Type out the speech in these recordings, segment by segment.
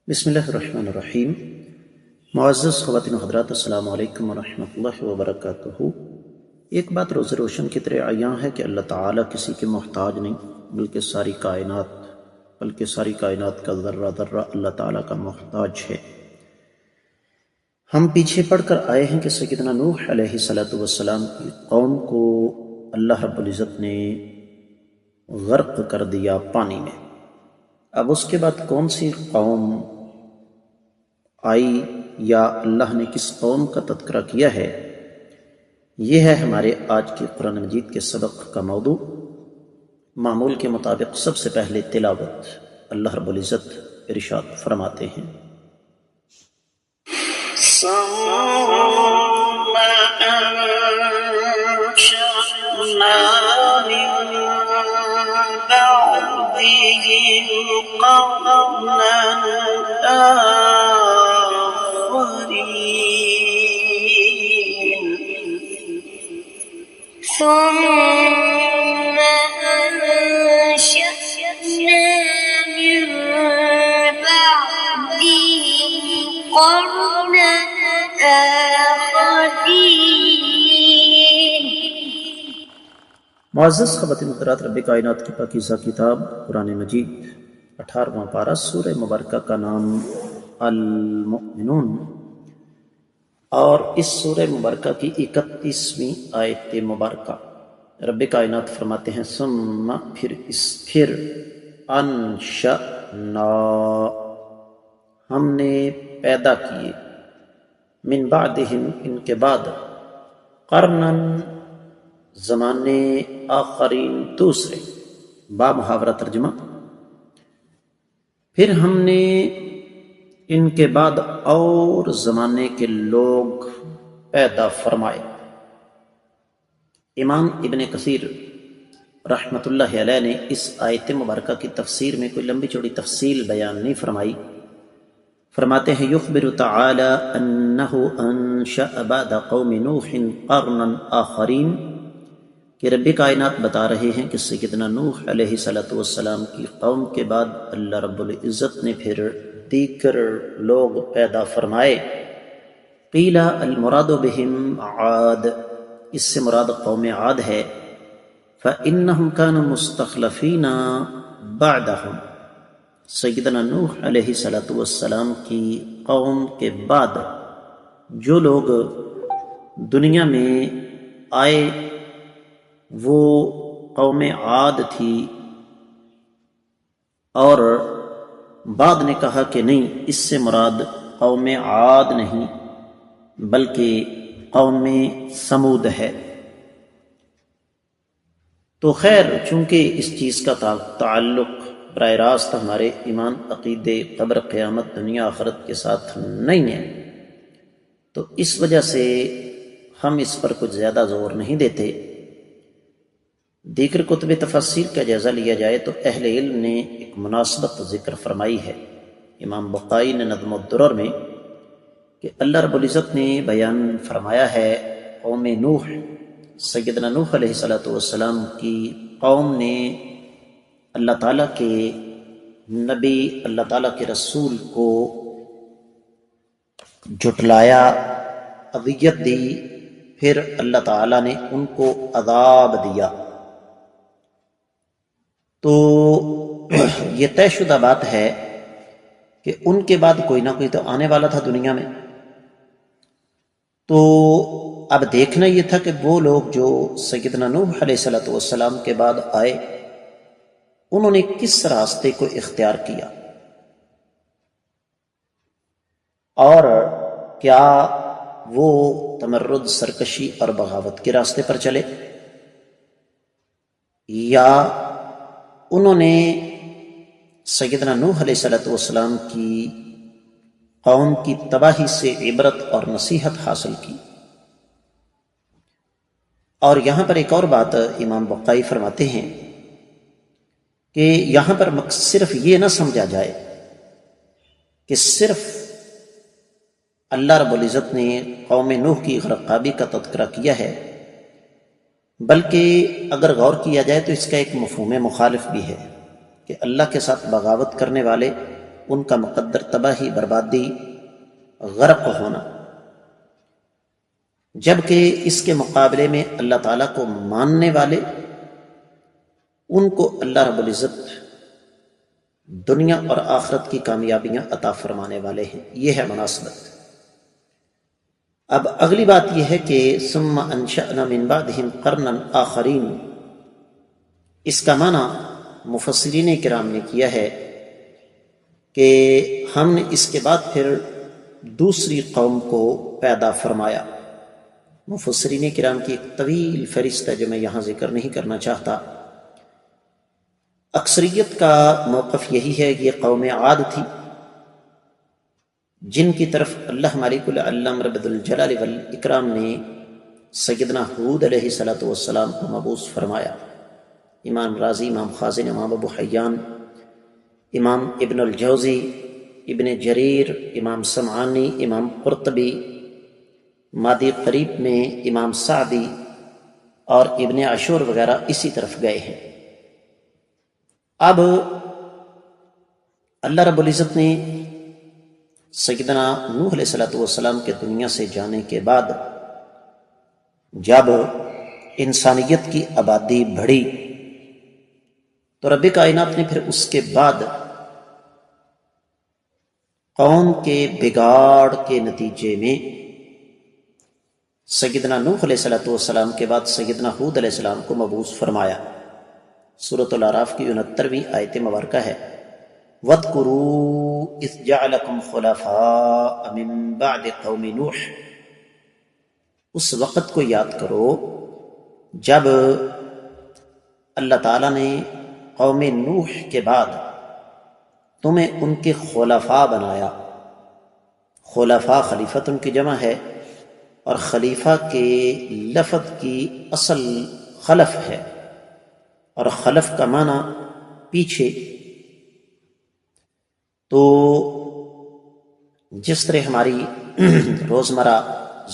بسم اللہ الرحمن الرحیم۔ معزز خواتین و حضرات، السلام علیکم ورحمۃ اللہ وبرکاتہ۔ ایک بات روز روشن کی طرح عیاں ہے کہ اللہ تعالیٰ کسی کے محتاج نہیں، بلکہ ساری کائنات کا ذرہ ذرہ اللہ تعالیٰ کا محتاج ہے۔ ہم پیچھے پڑھ کر آئے ہیں کہ سیدنا نوح علیہ السلام کی قوم کو اللہ رب العزت نے غرق کر دیا پانی میں۔ اب اس کے بعد کون سی قوم آئی یا اللہ نے کس قوم کا تذکرہ کیا ہے، یہ ہے ہمارے آج کے قرآن مجید کے سبق کا موضوع۔ معمول کے مطابق سب سے پہلے تلاوت۔ اللہ رب العزت ارشاد فرماتے ہیں، ثم أنشأنا من بعدهم قرنا آخرين۔ معزز خواتین و حضرات، رب کائنات کی پاکیزہ کتاب قرآن مجید 18واں پارہ سورہ مبارکہ کا نام المؤمنون، اور اس سورہ مبارکہ کی 31ویں آیت مبارکہ رب کائنات فرماتے ہیں، ثم پھر انشأنا ہم نے پیدا کیے، من بعدہم ان کے بعد، قرنن زمانے، آخرین دوسرے، با محاورہ ترجمہ، پھر ہم نے ان کے بعد اور زمانے کے لوگ پیدا فرمائے۔ امام ابن کثیر رحمۃ اللہ علیہ نے اس آیت مبارکہ کی تفسیر میں کوئی لمبی چوڑی تفصیل بیان نہیں فرمائی۔ فرماتے ہیں، یخبر تعالی انہ انشأ بعد قوم نوح قرنا آخرین، کہ رب کائنات بتا رہے ہیں کہ سیدنا نوح علیہ السلام کی قوم کے بعد اللہ رب العزت نے پھر دیگر لوگ پیدا فرمائے۔ قیل المراد بہم عاد، اس سے مراد قوم عاد ہے۔ فإنہم كانوا مستخلفین بعدہم، سیدنا نوح علیہ السلام کی قوم کے بعد جو لوگ دنیا میں آئے وہ قوم عاد تھی، اور بعد نے کہا کہ نہیں، اس سے مراد قوم عاد نہیں بلکہ قوم سمود ہے۔ تو خیر، چونکہ اس چیز کا تعلق براہ راست ہمارے ایمان، عقیدے، قبر، قیامت، دنیا آخرت کے ساتھ نہیں ہے، تو اس وجہ سے ہم اس پر کچھ زیادہ زور نہیں دیتے۔ دیگر کتب تفسیر کا جائزہ لیا جائے تو اہل علم نے ایک مناسبت ذکر فرمائی ہے۔ امام بقائی نے نظم الدرر میں کہ اللہ رب العزت نے بیان فرمایا ہے، قوم نوح، سیدنا نوح علیہ السلام کی قوم نے اللہ تعالیٰ کے نبی، اللہ تعالیٰ کے رسول کو جھٹلایا، اذیت دی، پھر اللہ تعالیٰ نے ان کو عذاب دیا۔ تو یہ طے شدہ بات ہے کہ ان کے بعد کوئی نہ کوئی تو آنے والا تھا دنیا میں۔ تو اب دیکھنا یہ تھا کہ وہ لوگ جو سیدنا نوح علیہ السلام کے بعد آئے، انہوں نے کس راستے کو اختیار کیا، اور کیا وہ تمرد، سرکشی اور بغاوت کے راستے پر چلے، یا انہوں نے سیدنا نوح علیہ السلام کی قوم کی تباہی سے عبرت اور نصیحت حاصل کی۔ اور یہاں پر ایک اور بات امام بقائی فرماتے ہیں کہ یہاں پر صرف یہ نہ سمجھا جائے کہ صرف اللہ رب العزت نے قوم نوح کی غرقابی کا تذکرہ کیا ہے، بلکہ اگر غور کیا جائے تو اس کا ایک مفہوم مخالف بھی ہے کہ اللہ کے ساتھ بغاوت کرنے والے ان کا مقدر تباہی، بربادی، غرق ہونا، جبکہ اس کے مقابلے میں اللہ تعالیٰ کو ماننے والے، ان کو اللہ رب العزت دنیا اور آخرت کی کامیابیاں عطا فرمانے والے ہیں۔ یہ ہے مناسبت۔ اب اگلی بات یہ ہے کہ ثم انشأنا من بعدہم قرنا آخرین، اس کا معنی مفسرین کرام نے کیا ہے کہ ہم نے اس کے بعد پھر دوسری قوم کو پیدا فرمایا۔ مفسرین کرام کی ایک طویل فہرست ہے جو میں یہاں ذکر نہیں کرنا چاہتا۔ اکثریت کا موقف یہی ہے کہ یہ قوم عاد تھی، جن کی طرف اللہ مالک العلم رب الجلال والاکرام نے سیدنا ہود علیہ السلام کو مبعوث فرمایا۔ امام رازی، امام خازن، امام ابو حیان، امام ابن الجوزی، ابن جریر، امام سمعانی، امام قرطبی، مادی قریب میں امام سعدی اور ابن عاشور وغیرہ اسی طرف گئے ہیں۔ اب اللہ رب العزت نے سیدنا نوح علیہ السلام کے دنیا سے جانے کے بعد جب انسانیت کی آبادی بڑھی تو رب کائنات نے پھر اس کے بعد قوم کے بگاڑ کے نتیجے میں سیدنا نوح علیہ السلام کے بعد سیدنا ہود علیہ السلام کو مبعوث فرمایا۔ سورۃ الاعراف کی 69ویں آیت مبارکہ ہے، وَاذْكُرُوا إِذْ جَعَلَكُمْ خُلَفَاءَ مِن بَعْدِ قَوْمِ نوح، اس وقت کو یاد کرو جب اللہ تعالیٰ نے قوم نوح کے بعد تمہیں ان کے خلفاء بنایا۔ خلفاء خلیفتن کی جمع ہے، اور خلیفہ کے لفظ کی اصل خلف ہے، اور خلف کا معنی پیچھے۔ تو جس طرح ہماری روزمرہ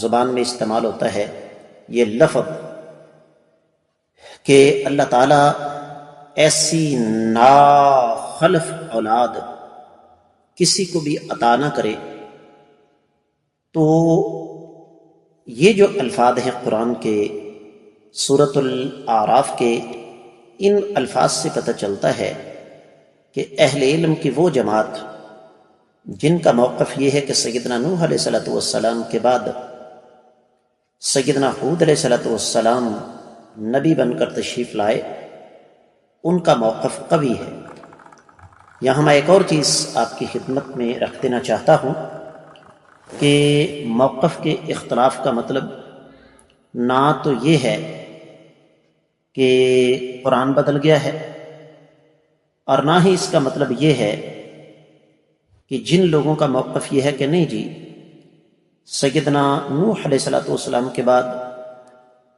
زبان میں استعمال ہوتا ہے یہ لفظ کہ اللہ تعالیٰ ایسی ناخلف اولاد کسی کو بھی عطا نہ کرے، تو یہ جو الفاظ ہیں قرآن کے سورۃ الاعراف کے، ان الفاظ سے پتہ چلتا ہے کہ اہل علم کی وہ جماعت جن کا موقف یہ ہے کہ سیدنا نوح علیہ السلام کے بعد سیدنا ہود علیہ السلام نبی بن کر تشریف لائے، ان کا موقف قوی ہے۔ یہاں میں ایک اور چیز آپ کی خدمت میں رکھ دینا چاہتا ہوں کہ موقف کے اختلاف کا مطلب نہ تو یہ ہے کہ قرآن بدل گیا ہے، اور نہ ہی اس کا مطلب یہ ہے کہ جن لوگوں کا موقف یہ ہے کہ نہیں جی سیدنا نوح علیہ السلام کے بعد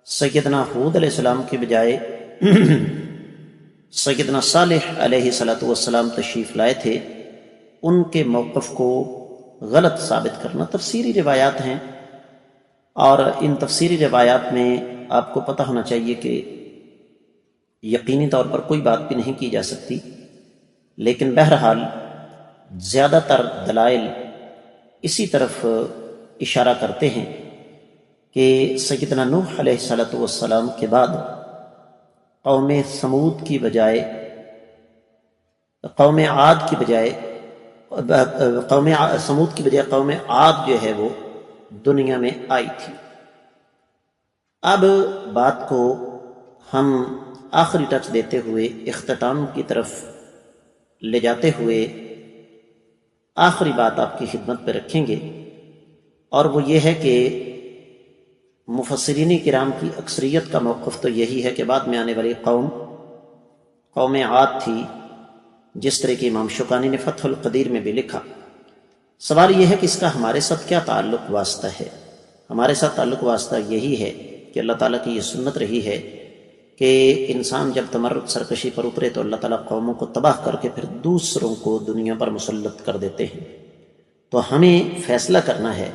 سیدنا ہود علیہ السلام کے بجائے سیدنا صالح علیہ السلام تشریف لائے تھے، ان کے موقف کو غلط ثابت کرنا تفسیری روایات ہیں، اور ان تفسیری روایات میں آپ کو پتہ ہونا چاہیے کہ یقینی طور پر کوئی بات بھی نہیں کی جا سکتی، لیکن بہرحال زیادہ تر دلائل اسی طرف اشارہ کرتے ہیں کہ سیدنا نوح علیہ السلام کے بعد قوم سمود کی بجائے قوم عاد کی بجائے سمود کی بجائے قوم عاد جو ہے وہ دنیا میں آئی تھی۔ اب بات کو ہم آخری ٹچ دیتے ہوئے اختتام کی طرف لے جاتے ہوئے آخری بات آپ کی خدمت پہ رکھیں گے، اور وہ یہ ہے کہ مفسرین کرام کی اکثریت کا موقف تو یہی ہے کہ بعد میں آنے والی قوم عاد تھی، جس طرح کہ امام شوکانی نے فتح القدیر میں بھی لکھا۔ سوال یہ ہے کہ اس کا ہمارے ساتھ کیا تعلق واسطہ ہے؟ ہمارے ساتھ تعلق واسطہ یہی ہے کہ اللہ تعالیٰ کی یہ سنت رہی ہے کہ انسان جب تمرد سرکشی پر اترے تو اللہ تعالیٰ قوموں کو تباہ کر کے پھر دوسروں کو دنیا پر مسلط کر دیتے ہیں۔ تو ہمیں فیصلہ کرنا ہے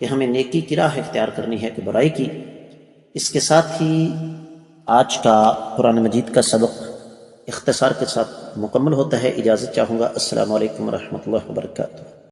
کہ ہمیں نیکی کی راہ اختیار کرنی ہے کہ برائی کی۔ اس کے ساتھ ہی آج کا قرآن مجید کا سبق اختصار کے ساتھ مکمل ہوتا ہے۔ اجازت چاہوں گا۔ السلام علیکم ورحمۃ اللہ وبرکاتہ۔